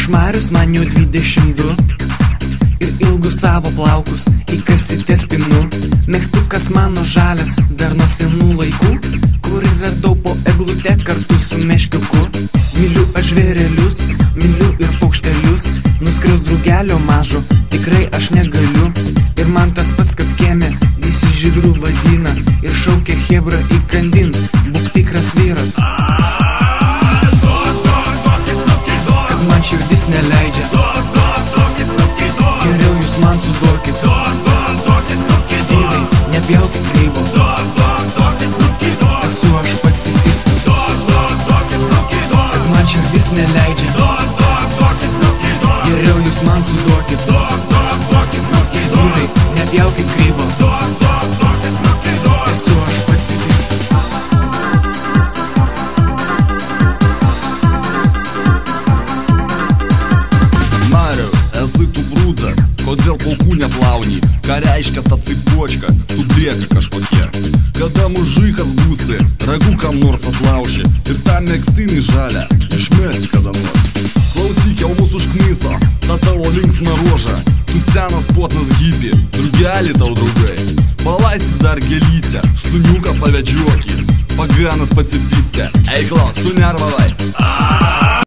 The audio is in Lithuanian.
Aš Marius, man jau 22 ir ilgus savo plaukus į kasytę spinu. Mėgstukas mano žalias dar nuo senų laikų, kur radau po eglute kartu su meškiuku. Myliu aš žvėrelius, myliu ir paukštelius, nuskriaus drugelio mažo tikrai aš negaliu. Ir man tas pats, kad kieme visi žydrų vadina ir šaukia chebra įkandint, būk tikras vyras. Kad man širdis neleidžia, geriau jūs man suduokit. Vyrai, nepjaukit grybo, esu aš pacifistas. Kad man širdis neleidžia, geriau jūs man suduokit. Vyrai, nepjaukit grybo, esu aš pacifistas. Mariau, esi tu brūdas, kodėl plaukų neplauni? Ką reiškia ta cipočka, sudrėka kažkokie? Kada mužikas būsi, ragų kam nors atlauši ir tą megztinį žalę išmesti kada nors. Klausyk, jau mūsų užknyso tą tavo linksmą ruožą. Tu senas potnas hipi, drugelį tau draugai. Palaistyk dar gėlytę, šuniuką pavedžiuokį. Paganas pacifistė, eiklo, sunervavai.